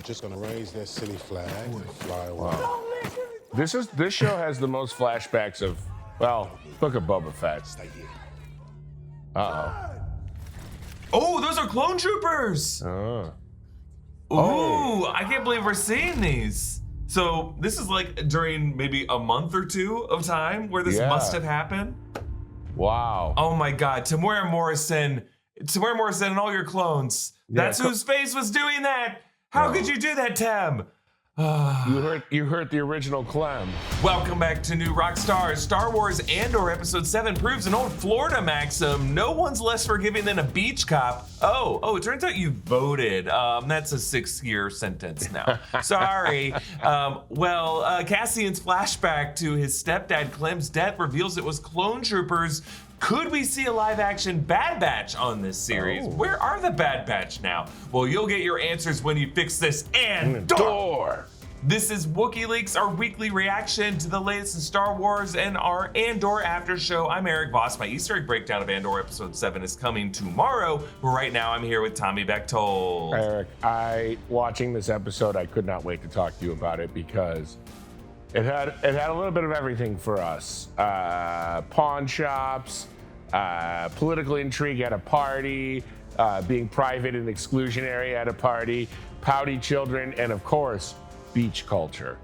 just gonna raise their silly flag and fly away. Wow. This show has the most flashbacks of, well, Book of Boba Fett. Oh, those are Clonetroopers! Ooh, I can't believe we're seeing these. So this is like during maybe a month or two of time where this must have happened. Wow. Oh my God, Tamora Morrison and all your clones. That's whose face was doing that. How could you do that, Tam? You hurt the original Clem. Welcome back to New Rockstars. Star Wars Andor Episode 7 proves an old Florida maxim. No one's less forgiving than a beach cop. Oh, it turns out you voted. That's a 6-year sentence now. Sorry. Cassian's flashback to his stepdad Clem's death reveals it was Clonetroopers. Could we see a live-action Bad Batch on this series? Where are the Bad Batch now? Well, you'll get your answers when you fix this Andor. This is Wookieeleaks, our weekly reaction to the latest in Star Wars and our Andor after show. I'm Eric Voss. My Easter egg breakdown of Andor Episode 7 is coming tomorrow, but right now I'm here with Tommy Bechtold. Eric, watching this episode, I could not wait to talk to you about it because it had a little bit of everything for us. Pawn shops, political intrigue at a party, being private and exclusionary at a party, pouty children, and of course, beach culture.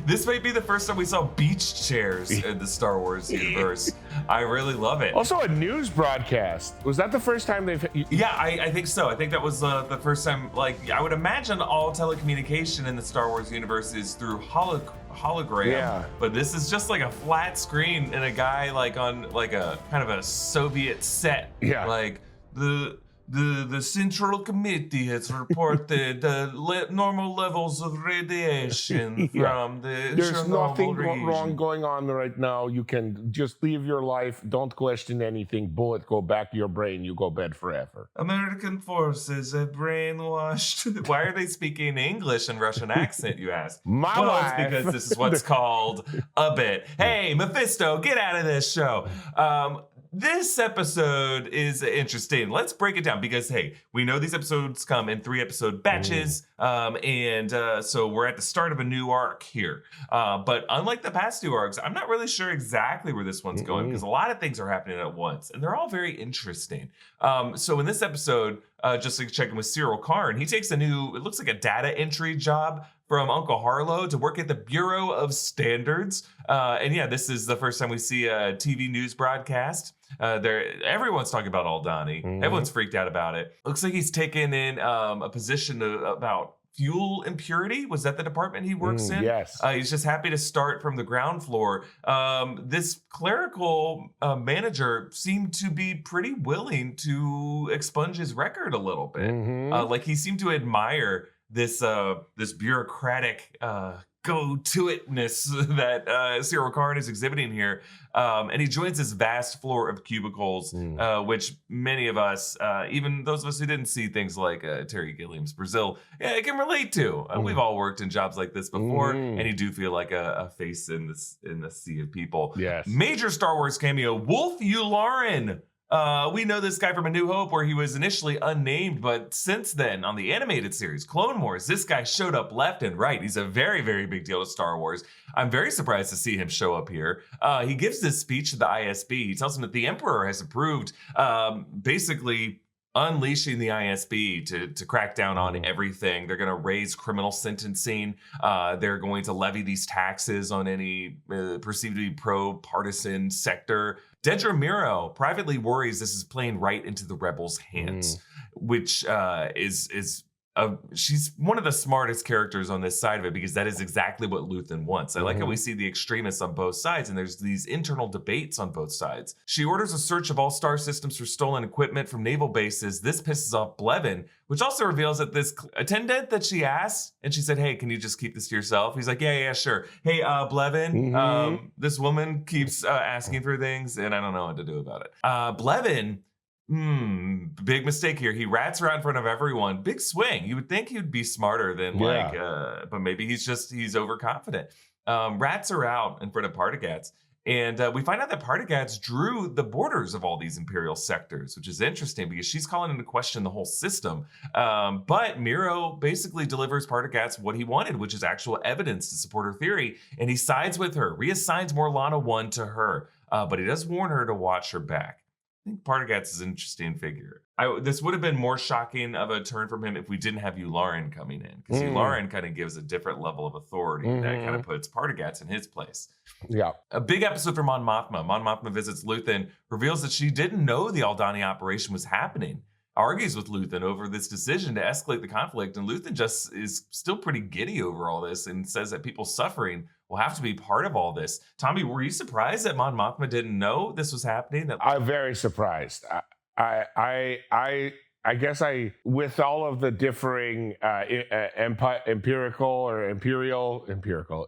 This might be the first time we saw beach chairs in the Star Wars universe. I really love it. Also a news broadcast. Was that the first time they've... Yeah, I think so. I think that was the first time, like, I would imagine all telecommunication in the Star Wars universe is through hologram. Yeah. But this is just like a flat screen and a guy like on like a kind of a Soviet set. Yeah. Like the Central Committee has reported normal levels of radiation from the There's Chernobyl nothing region. wrong going on right now. You can just live your life. Don't question anything. Bullet go back to your brain. You go bed forever. American forces have brainwashed. Why are they speaking English and Russian accent, you ask? My wife. It's because this is what's called a bit. Hey, Mephisto, get out of this show. This episode is interesting. Let's break it down because, hey, we know these episodes come in 3-episode batches, so we're at the start of a new arc here. But unlike the past 2 arcs, I'm not really sure exactly where this one's going because a lot of things are happening at once, and they're all very interesting. So in this episode, just like checking with Cyril Karn, he takes it looks like a data entry job from Uncle Harlow to work at the Bureau of Standards. And yeah, this is the first time we see a TV news broadcast. Everyone's talking about Aldani. Everyone's freaked out about it. Looks like he's taken in a position about fuel impurity. Was that the department he works in? Yes. He's just happy to start from the ground floor. This clerical manager seemed to be pretty willing to expunge his record a little bit. Like he seemed to admire this bureaucratic go-to-itness that Cyril Karn is exhibiting here. And he joins this vast floor of cubicles, which many of us, even those of us who didn't see things like Terry Gilliam's Brazil, can relate to. We've all worked in jobs like this before, and you do feel like a face in the sea of people. Yes. Major Star Wars cameo, Wolf Yularen. We know this guy from A New Hope, where he was initially unnamed, but since then, on the animated series, Clone Wars, this guy showed up left and right. He's a very, very big deal to Star Wars. I'm very surprised to see him show up here. He gives this speech to the ISB. He tells them that the Emperor has approved, basically unleashing the ISB to crack down on everything. They're going to raise criminal sentencing. They're going to levy these taxes on any perceived to be pro-partisan sector. Dedra Miro privately worries this is playing right into the rebels' hands, which she's one of the smartest characters on this side of it because that is exactly what Luthen wants. I like how we see the extremists on both sides and there's these internal debates on both sides. She orders a search of all star systems for stolen equipment from naval bases. This pisses off Blevin, which also reveals that this attendant that she asked, and she said, hey, can you just keep this to yourself? He's like, yeah, sure. Hey, Blevin, this woman keeps asking for things and I don't know what to do about it. Blevin, big mistake here. He rats around in front of everyone. Big swing. You would think he'd be smarter than but maybe he's overconfident. Rats are out in front of Particats. And we find out that Partagatz drew the borders of all these Imperial sectors, which is interesting because she's calling into question the whole system. But Miro basically delivers Partagatz what he wanted, which is actual evidence to support her theory. And he sides with her, reassigns Morlana 1 to her. But he does warn her to watch her back. I think Partagatz is an interesting figure. This would have been more shocking of a turn from him if we didn't have YULAREN coming in, because YULAREN kind of gives a different level of authority that kind of puts Partagatz in his place. Yeah. A big episode for Mon Mothma. Mon Mothma visits Luthen, reveals that she didn't know the Aldani operation was happening, argues with Luthen over this decision to escalate the conflict, and Luthen just is still pretty giddy over all this and says that people suffering will have to be part of all this. Tommy, were you surprised that Mon Mothma didn't know this was happening? I'm very surprised. I guess with all of the differing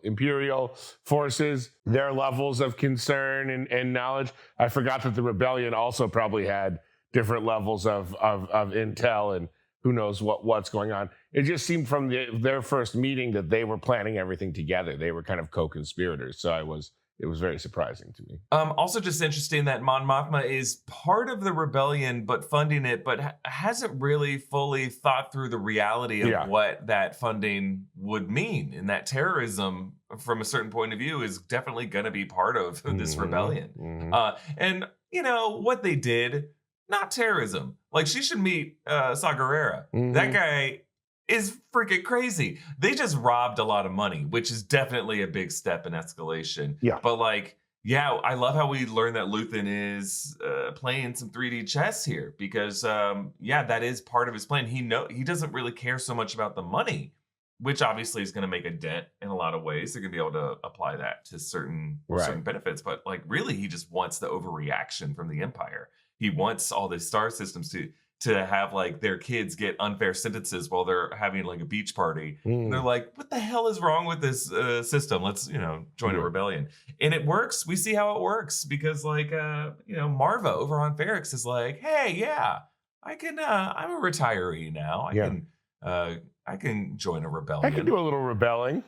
imperial forces, their levels of concern and knowledge, I forgot that the rebellion also probably had different levels of intel and who knows what's going on. It just seemed from their first meeting that they were planning everything together. They were kind of co-conspirators. So it was very surprising to me. Also just interesting that Mon Mothma is part of the rebellion, but funding it, but hasn't really fully thought through the reality of what that funding would mean. And that terrorism, from a certain point of view, is definitely going to be part of this rebellion. And, you know, what they did, not terrorism. Like, she should meet Saw Gerrera. That guy is freaking crazy. They just robbed a lot of money, which is definitely a big step in escalation. Yeah. But like, yeah, I love how we learn that Luthen is playing some 3D chess here because, that is part of his plan. He doesn't really care so much about the money, which obviously is going to make a dent in a lot of ways. They're going to be able to apply that to certain benefits. But like, really, he just wants the overreaction from the Empire. He wants all the star systems to have like their kids get unfair sentences while they're having like a beach party. And they're like, what the hell is wrong with this system? Let's, join a rebellion. And it works. We see how it works because like, Marva over on Ferrix is like, hey, yeah, I can, I'm a retiree now. I can join a rebellion. I can do a little rebelling.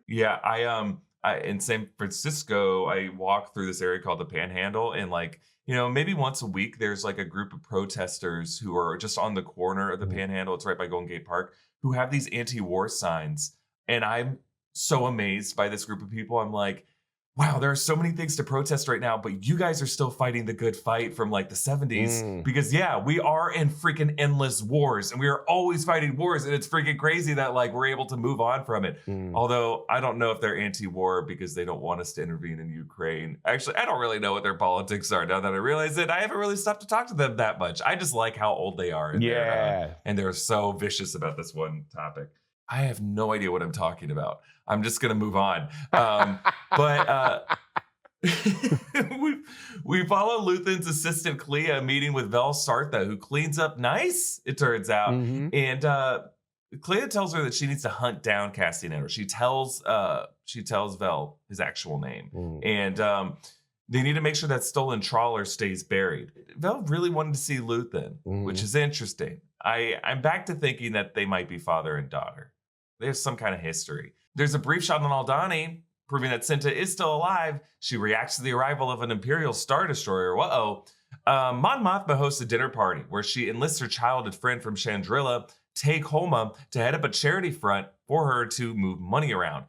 Yeah. I in San Francisco, I walk through this area called the Panhandle, and like, maybe once a week, there's like a group of protesters who are just on the corner of the Panhandle. It's right by Golden Gate Park, who have these anti-war signs. And I'm so amazed by this group of people. I'm like, wow, there are so many things to protest right now, but you guys are still fighting the good fight from like the 70s. Because we are in freaking endless wars, and we are always fighting wars. And it's freaking crazy that like we're able to move on from it. Although I don't know if they're anti-war because they don't want us to intervene in Ukraine. Actually, I don't really know what their politics are now that I realize it. I haven't really stopped to talk to them that much. I just like how old they are. And they're so vicious about this one topic. I have no idea what I'm talking about. I'm just going to move on. But we follow Luthen's assistant Clea meeting with Vel Sartha, who cleans up nice, it turns out. And Clea tells her that she needs to hunt down Cassian Andor. She tells Vel his actual name. And they need to make sure that stolen trawler stays buried. Vel really wanted to see Luthen, which is interesting. I'm back to thinking that they might be father and daughter. There's some kind of history. There's a brief shot on Aldani proving that Cinta is still alive. She reacts to the arrival of an Imperial Star Destroyer. Mon Mothma hosts a dinner party where she enlists her childhood friend from Chandrilla, Tay Kolma, to head up a charity front for her to move money around.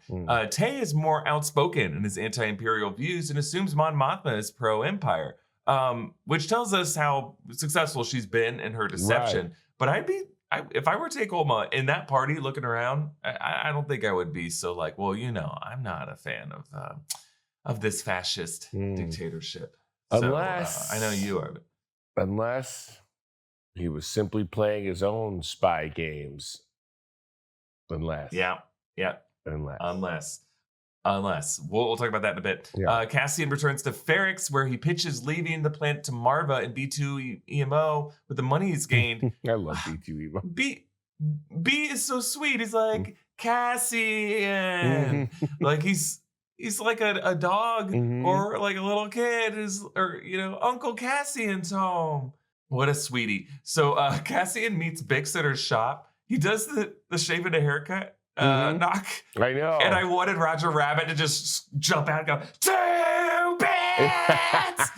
Tay is more outspoken in his anti-Imperial views and assumes Mon Mothma is pro-Empire, which tells us how successful she's been in her deception. But if I were to take Kolma in that party looking around, I don't think I would be so like, well, I'm not a fan of this fascist dictatorship. Unless I know you are. Unless he was simply playing his own spy games. Unless. We'll talk about that in a bit. Cassian returns to Ferrix, where he pitches leaving the planet to Marva and B2 EMO with the money he's gained. I love B2 EMO. B is so sweet. He's like, Cassian. Like he's like a dog or like a little kid Uncle Cassian's home. What a sweetie. So Cassian meets Bix at her shop. He does the shave and a haircut. knock. I know. And I wanted Roger Rabbit to just jump out and go, 2 bits!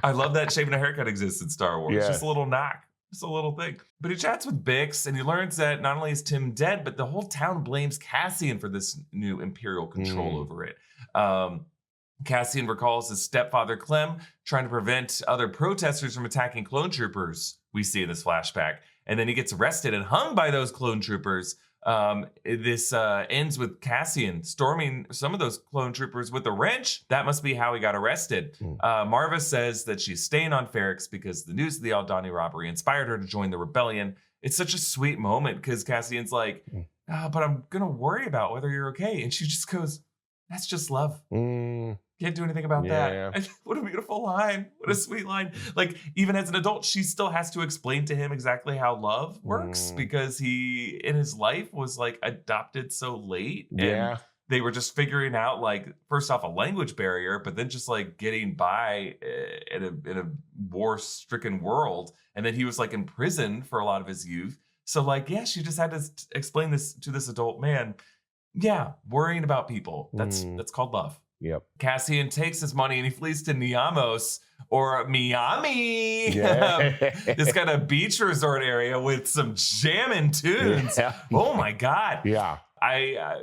I love that shaving a haircut exists in Star Wars. Yeah. Just a little knock. Just a little thing. But he chats with Bix and he learns that not only is Tim dead, but the whole town blames Cassian for this new Imperial control over it. Cassian recalls his stepfather Clem trying to prevent other protesters from attacking clone troopers, we see in this flashback. And then he gets arrested and hung by those clone troopers. This ends with Cassian storming some of those clone troopers with a wrench. That must be how he got arrested. Marva says that she's staying on Ferrix because the news of the Aldhani robbery inspired her to join the rebellion. It's such a sweet moment because Cassian's like, but I'm going to worry about whether you're okay. And she just goes, that's just love. Can't do anything about that. What a beautiful line. What a sweet line. Like, even as an adult, she still has to explain to him exactly how love works because he, in his life, was like adopted so late. And they were just figuring out, like, first off, a language barrier, but then just like getting by in a war-stricken world. And then he was like in prison for a lot of his youth. So like, yeah, she just had to explain this to this adult man. Yeah, worrying about people. That's called love. Yep. Cassian takes his money and he flees to Niamos or Miami. This kind of beach resort area with some jamming tunes. Oh my God. Yeah.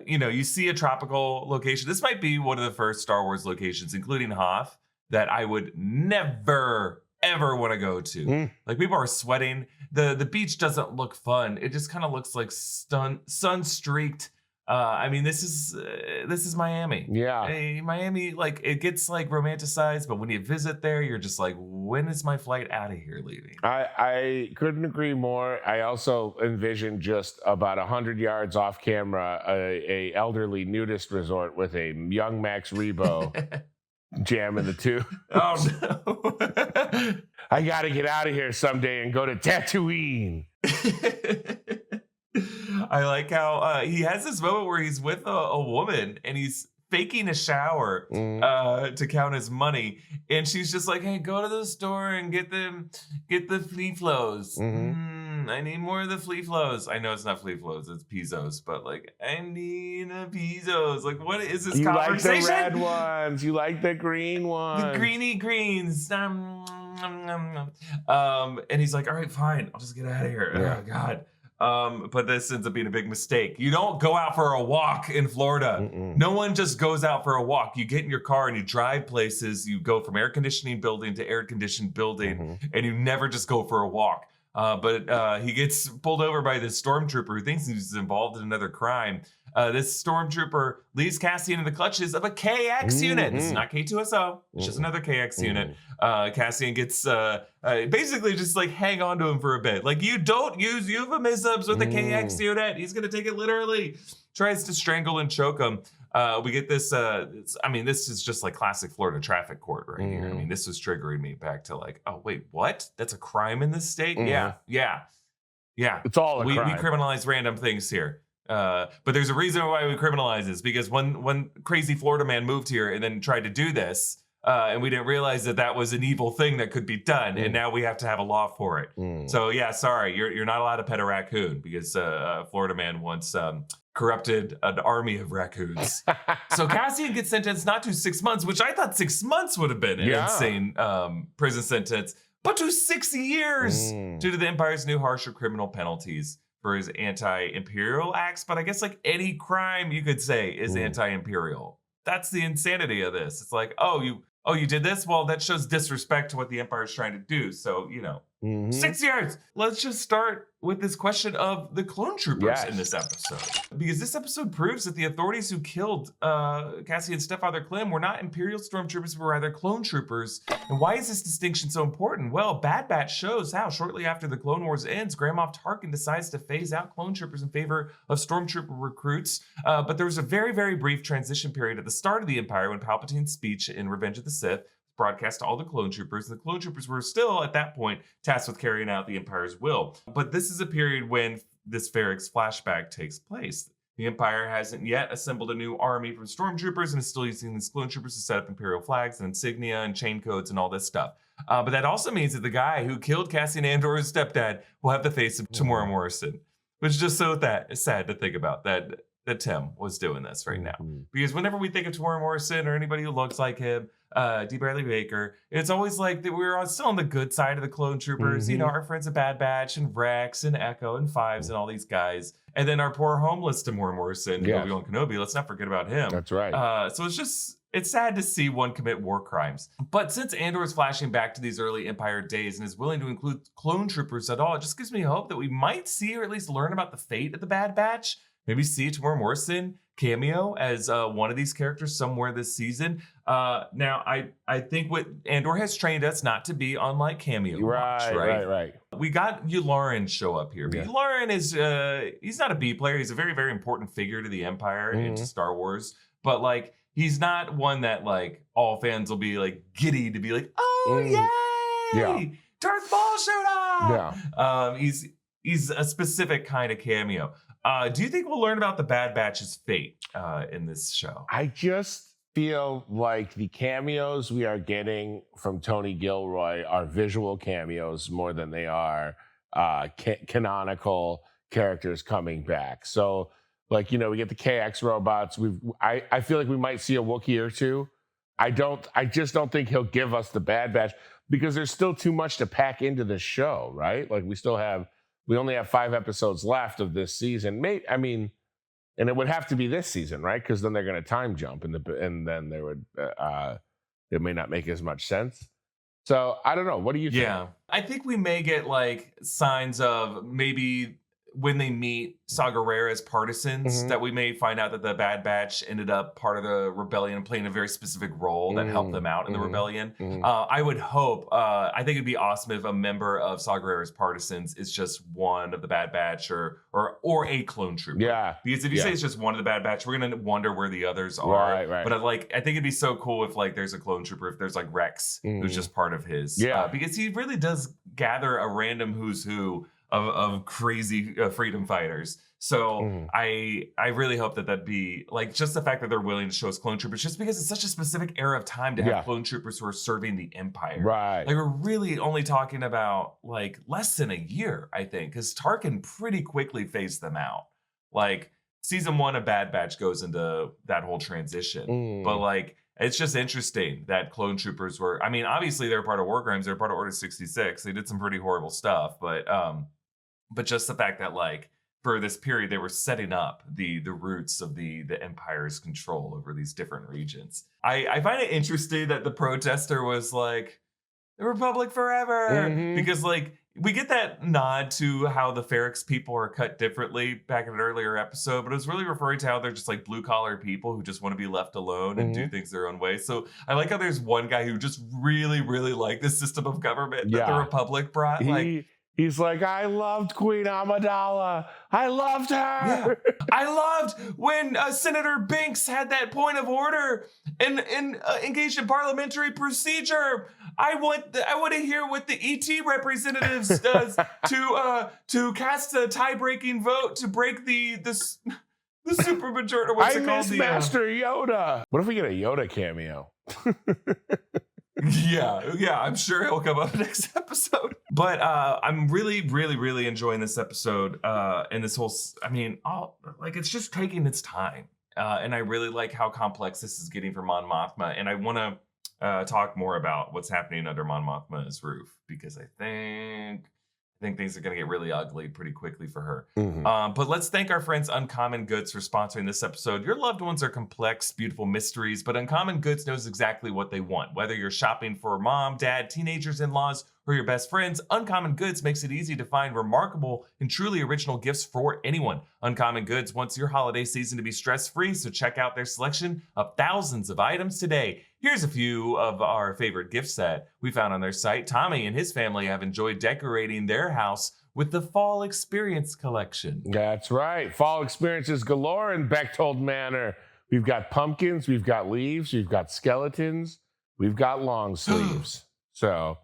You see a tropical location. This might be one of the first Star Wars locations, including Hoth, that I would never, ever want to go to. Like, people are sweating. The beach doesn't look fun. It just kind of looks like sun-streaked. This is Miami. Yeah. Miami, like, it gets like romanticized, but when you visit there, you're just like, when is my flight out of here leaving? I couldn't agree more. I also envisioned just about 100 yards off camera, a elderly nudist resort with a young Max Rebo jamming the two. Oh no. I gotta get out of here someday and go to Tatooine. I like how he has this moment where he's with a woman and he's faking a shower to count his money, and she's just like, "Hey, go to the store and get the flea flows. I need more of the flea flows." I know it's not flea flows, it's pizzos, but like, I need a pizzos. Like, what is this conversation? You like the red ones. You like the green ones. The greeny greens. And he's like, "All right, fine. I'll just get out of here." Yeah. Oh God. But this ends up being a big mistake. You don't go out for a walk in Florida. No one just goes out for a walk. You get in your car and you drive places. You go from air conditioning building to air conditioned building, and you never just go for a walk. But he gets pulled over by this stormtrooper who thinks he's involved in another crime. This stormtrooper leaves Cassian in the clutches of a KX unit. This is not K2SO. It's just another KX unit. Cassian gets basically just like hang on to him for a bit. Like, you don't use euphemisms with the KX unit. He's going to take it literally. Tries to strangle and choke him. We get this. This is just like classic Florida traffic court right here. I mean, this was triggering me back to like, oh, wait, what? That's a crime in this state? Yeah. It's all a crime. We criminalize random things here. But there's a reason why we criminalize this, because one crazy Florida man moved here and then tried to do this, and we didn't realize that was an evil thing that could be done, and now we have to have a law for it. So yeah, sorry, you're not allowed to pet a raccoon because a Florida man once corrupted an army of raccoons. So Cassian gets sentenced not to 6 months, which I thought 6 months would have been an insane prison sentence, but to 6 years due to the Empire's new harsher criminal penalties for his anti-imperial acts. But I guess like any crime you could say is anti-imperial. That's the insanity of this. It's like, oh, you did this? Well, that shows disrespect to what the Empire is trying to do. So, 6 years. Let's just start with this question of the clone troopers in this episode. Because this episode proves that the authorities who killed Cassian's stepfather Clem were not Imperial stormtroopers, but rather clone troopers. And why is this distinction so important? Well, Bad Batch shows how shortly after the Clone Wars ends, Grand Moff Tarkin decides to phase out clone troopers in favor of stormtrooper recruits. But there was a very, very brief transition period at the start of the Empire when Palpatine's speech in Revenge of the Sith broadcast to all the clone troopers. The clone troopers were still, at that point, tasked with carrying out the Empire's will. But this is a period when this Ferrix flashback takes place. The Empire hasn't yet assembled a new army from stormtroopers and is still using these clone troopers to set up Imperial flags and insignia and chain codes and all this stuff. But that also means that the guy who killed Cassian Andor's stepdad will have to face Tamora Morrison. which is just so sad to think about that Tim was doing this right now. Because whenever we think of Tamora Morrison or anybody who looks like him, D. Bradley Baker, it's always like that we're still on the good side of the Clone Troopers. You know, our friends at Bad Batch and Rex and Echo and Fives and all these guys. And then our poor homeless Tamora Morrison, Obi-Wan Kenobi. Let's not forget about him. That's right. So it's sad to see one commit war crimes. But since Andor is flashing back to these early Empire days and is willing to include clone troopers at all, it just gives me hope that we might see or at least learn about the fate of the Bad Batch. Maybe see Tamora Morrison cameo as one of these characters somewhere this season. Now, I think what Andor has trained us not to be on like cameo watch, right. We got YULAREN show up here. But YULAREN is, he's not a B player. He's a very, very important figure to the Empire and to Star Wars. But like, he's not one that like all fans will be like giddy to be like, oh, yay! Darth Maul showed up! He's a specific kind of cameo. Do you think we'll learn about the Bad Batch's fate in this show? I just feel like the cameos we are getting from Tony Gilroy are visual cameos more than they are canonical characters coming back. So, like, you know, we get the KX robots. I feel like we might see a Wookiee or two. I just don't think he'll give us the Bad Batch because there's still too much to pack into the show, right? Like we only have 5 episodes left of this season. And it would have to be this season, right? Because then they're going to time jump, and then they would it may not make as much sense. So I don't know. What do you think? Yeah, I think we may get like signs of maybe when they meet Saw Gerrera's partisans, that we may find out that the Bad Batch ended up part of the rebellion and playing a very specific role that helped them out in the rebellion. I would hope, I think it'd be awesome if a member of Saw Gerrera's partisans is just one of the Bad Batch or a clone trooper. Yeah. Because if you say it's just one of the Bad Batch, we're gonna wonder where the others are. Right. But I think it'd be so cool if like there's a clone trooper, if there's like Rex, who's just part of his. Because he really does gather a random who's who of crazy freedom fighters. So I really hope that'd be like just the fact that they're willing to show us clone troopers, just because it's such a specific era of time to have clone troopers who are serving the Empire. Right. Like we're really only talking about like less than a year, I think, because Tarkin pretty quickly phased them out. Like season 1 of Bad Batch goes into that whole transition. But like, it's just interesting that clone troopers were, I mean, obviously they're part of War Crimes, they're part of Order 66. They did some pretty horrible stuff, but just the fact that like for this period they were setting up the roots of the Empire's control over these different regions. I find it interesting that the protester was like the Republic forever, because like we get that nod to how the Ferrix people are cut differently back in an earlier episode, but it was really referring to how they're just like blue collar people who just want to be left alone and do things their own way. So I like how there's one guy who just really, really liked this system of government that the Republic brought. He's like, I loved Queen Amidala. I loved her. Yeah. I loved when Senator Binks had that point of order and engaged in parliamentary procedure. I want to hear what the ET representatives does to cast a tie-breaking vote to break the supermajority. What's it called? I miss Master Yoda. What if we get a Yoda cameo? Yeah, I'm sure he'll come up next episode. But I'm really, really, really enjoying this episode and this whole. I mean, it's just taking its time, and I really like how complex this is getting for Mon Mothma. And I want to talk more about what's happening under Mon Mothma's roof, because I think things are going to get really ugly pretty quickly for her. But let's thank our friends Uncommon Goods for sponsoring this episode. Your loved ones are complex, beautiful mysteries, but Uncommon Goods knows exactly what they want. Whether you're shopping for mom, dad, teenagers, in-laws, or your best friends, Uncommon Goods makes it easy to find remarkable and truly original gifts for anyone. Uncommon Goods wants your holiday season to be stress-free, so check out their selection of thousands of items today. Here's a few of our favorite gifts that we found on their site. Tommy and his family have enjoyed decorating their house with the Fall Experience collection. That's right. Fall experiences galore in Bechtold Manor. We've got pumpkins, we've got leaves, we've got skeletons, we've got long sleeves. So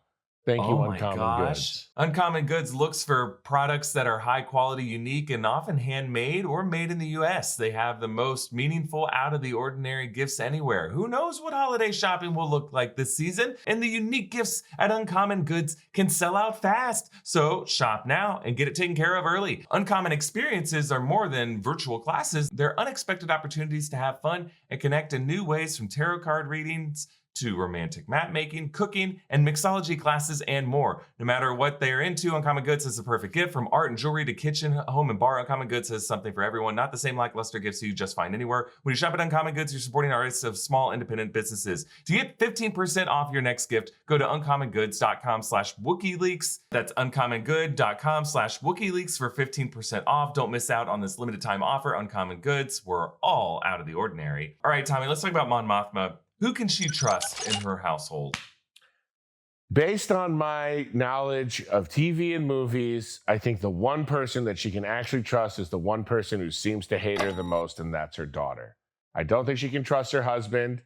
Thank you, Oh my Uncommon gosh. Goods. Uncommon Goods looks for products that are high quality, unique, and often handmade or made in the US. They have the most meaningful, out of the ordinary gifts anywhere. Who knows what holiday shopping will look like this season? And the unique gifts at Uncommon Goods can sell out fast. So shop now and get it taken care of early. Uncommon experiences are more than virtual classes. They're unexpected opportunities to have fun and connect in new ways, from tarot card readings to romantic map making, cooking, and mixology classes, and more. No matter what they're into, Uncommon Goods is the perfect gift. From art and jewelry to kitchen, home, and bar, Uncommon Goods has something for everyone. Not the same lackluster gifts you just find anywhere. When you shop at Uncommon Goods, you're supporting artists of small independent businesses. To get 15% off your next gift, go to uncommongoods.com/Wookieeleaks. That's uncommongood.com/Wookieeleaks for 15% off. Don't miss out on this limited time offer. Uncommon Goods, we're all out of the ordinary. All right, Tommy, let's talk about Mon Mothma. Who can she trust in her household? Based on my knowledge of TV and movies, I think the one person that she can actually trust is the one person who seems to hate her the most, and that's her daughter. I don't think she can trust her husband.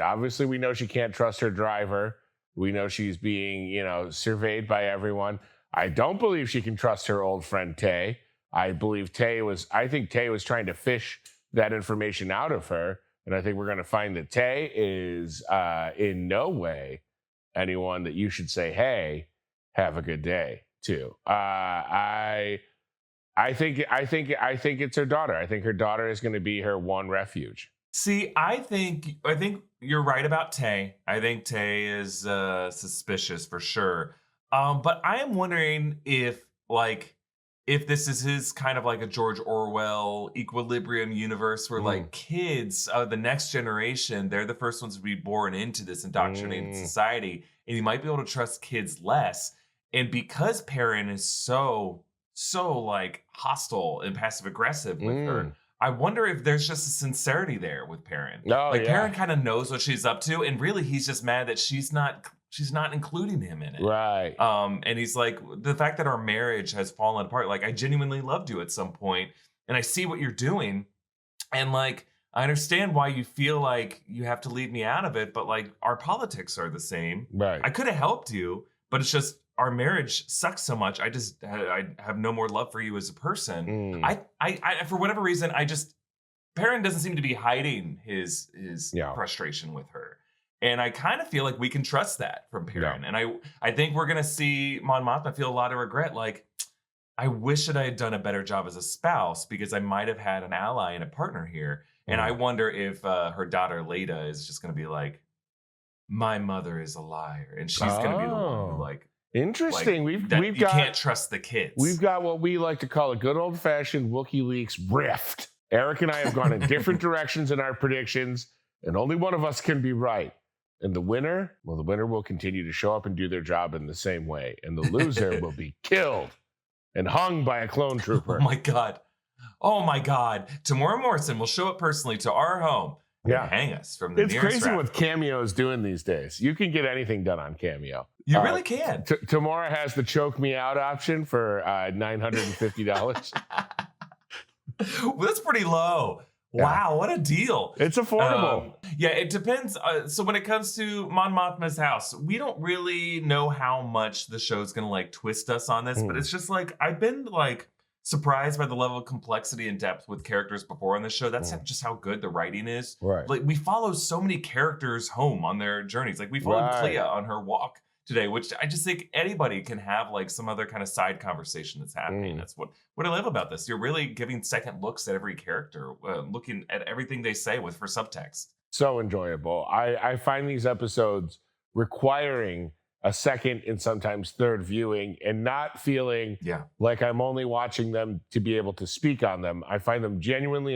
Obviously, we know she can't trust her driver. We know she's being, surveyed by everyone. I don't believe she can trust her old friend Tay. I think Tay was trying to fish that information out of her. And I think we're going to find that Tay is in no way anyone that you should say, "Hey, have a good day," to. I think it's her daughter. I think her daughter is going to be her one refuge. See, I think you're right about Tay. I think Tay is suspicious for sure. But I am wondering if this is his kind of like a George Orwell equilibrium universe where like kids, the next generation, they're the first ones to be born into this indoctrinated society, and you might be able to trust kids less. And because Perrin is so like hostile and passive aggressive with her, I wonder if there's just a sincerity there with Perrin. Perrin kind of knows what she's up to, and really he's just mad that she's not including him in it. Right. And he's like, the fact that our marriage has fallen apart, like I genuinely loved you at some point, and I see what you're doing, and like I understand why you feel like you have to leave me out of it, but like our politics are the same. Right. I could have helped you, but it's just our marriage sucks so much. I have no more love for you as a person. I for whatever reason, Perrin doesn't seem to be hiding his frustration with her. And I kind of feel like we can trust that from Perrin. Yeah. And I think we're going to see Mon Mothma feel a lot of regret. Like, I wish that I had done a better job as a spouse because I might have had an ally and a partner here. And I wonder if her daughter Leda is just going to be like, my mother is a liar. And she's going to be the one who like. Interesting. You can't trust the kids. We've got what we like to call a good old fashioned Wookieeleaks rift. Eric and I have gone in different directions in our predictions, and only one of us can be right. And the winner will continue to show up and do their job in the same way. And the loser will be killed and hung by a clone trooper. Oh my God. Tamora Morrison will show up personally to our home and hang us from the It's nearest crazy raft. what Cameo's doing these days. You can get anything done on Cameo. You really can. Tamora has the choke me out option for $950. Well, that's pretty low. Wow, what a deal. It's affordable. It depends. So when it comes to Mon Mothma's house, we don't really know how much the show's going to like twist us on this, but it's just like, I've been like surprised by the level of complexity and depth with characters before on the show. That's just how good the writing is. Right. Like we follow so many characters home on their journeys. Like we followed Clea on her walk today, which I just think anybody can have like some other kind of side conversation that's happening. That's what I love about this. You're really giving second looks at every character, looking at everything they say for subtext. So enjoyable. I find these episodes requiring a second and sometimes third viewing and not feeling like I'm only watching them to be able to speak on them. I find myself genuinely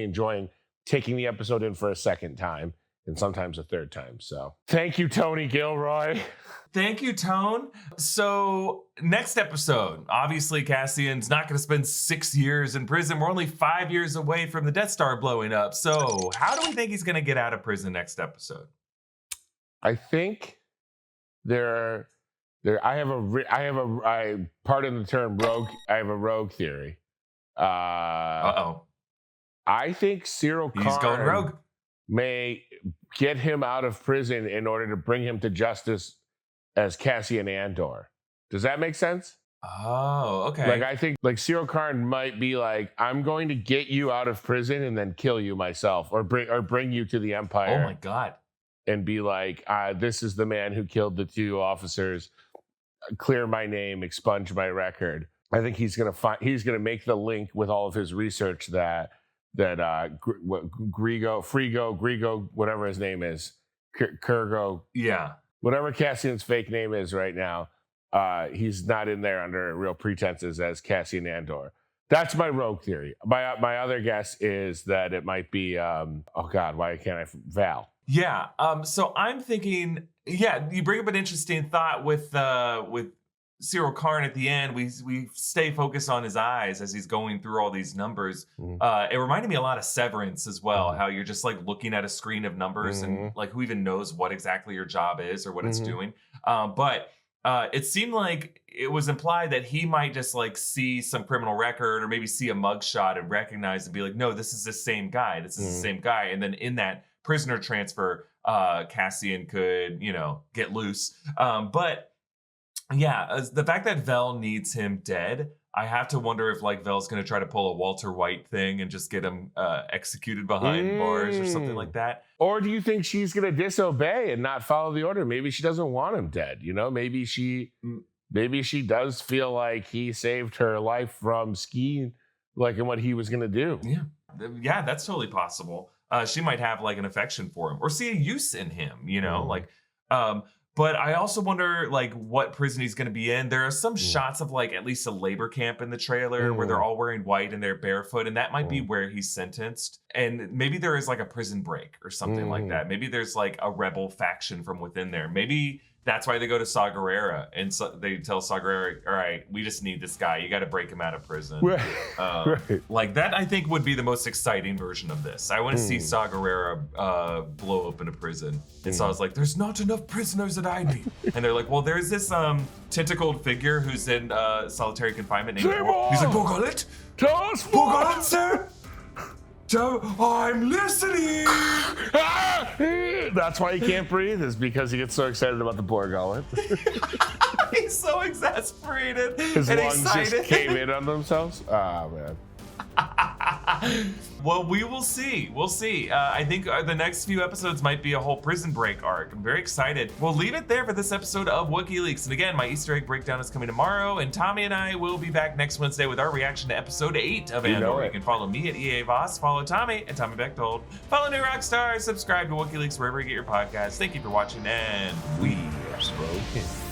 enjoying taking the episode in for a second time. And sometimes a third time. So thank you, Tony Gilroy. Thank you, Tone. So next episode, obviously Cassian's not going to spend 6 years in prison. We're only 5 years away from the Death Star blowing up. So how do we think he's going to get out of prison next episode? I think I pardon the term rogue. I have a rogue theory. I think Cyril He's going rogue. may get him out of prison in order to bring him to justice as Cassian Andor. Does that make sense? Oh, okay. Like, I think like Cyril Karn might be like, I'm going to get you out of prison and then kill you myself, or bring you to the Empire. Oh my God. And be like, this is the man who killed the 2 officers. Clear my name, expunge my record. I think he's gonna make the link with all of his research that Grigo, whatever his name is, Kurgo, Yeah. whatever Cassian's fake name is right now, he's not in there under real pretenses as Cassian Andor. That's my rogue theory. My other guess is that it might be Val. Yeah. So I'm thinking, you bring up an interesting thought with Cyril Karn at the end. We stay focused on his eyes as he's going through all these numbers. It reminded me a lot of Severance as well, how you're just like looking at a screen of numbers and like who even knows what exactly your job is or what it's doing. But it seemed like it was implied that he might just like see some criminal record or maybe see a mugshot and recognize and be like, no, this is the same guy. This is the same guy. And then in that prisoner transfer, Cassian could, get loose. But yeah, the fact that Vel needs him dead, I have to wonder if like Vel's going to try to pull a Walter White thing and just get him executed behind bars or something like that. Or do you think she's going to disobey and not follow the order? Maybe she doesn't want him dead. Maybe she does feel like he saved her life from skiing, like in what he was going to do. Yeah, that's totally possible. She might have like an affection for him or see a use in him, but I also wonder like what prison he's going to be in. There are some shots of like at least a labor camp in the trailer where they're all wearing white and they're barefoot, and that might be where he's sentenced. And maybe there is like a prison break or something like that. Maybe there's like a rebel faction from within there. Maybe that's why they go to Saw Gerrera and they tell Saw Gerrera, all right, we just need this guy. You got to break him out of prison. Right. Like that, I think would be the most exciting version of this. I want to see Saw Gerrera blow open a prison. And Saw's like, there's not enough prisoners that I need. And they're like, well, there's this tentacled figure who's in solitary confinement named He's like, Bogalit? Tell us Bogalit, sir? I'm listening. That's why he can't breathe, is because he gets so excited about the Borgullet. He's so exasperated His and lungs excited. just came in on themselves. Man. Well, we will see. We'll see. I think the next few episodes might be a whole prison break arc. I'm very excited. We'll leave it there for this episode of Wookieeleaks. And again, my Easter egg breakdown is coming tomorrow. And Tommy and I will be back next Wednesday with our reaction to episode 8 of Andor. You can follow me at EA Voss, follow Tommy at Tommy Bechtold, follow New Rockstars, subscribe to Wookieeleaks wherever you get your podcasts. Thank you for watching, and we are spoken.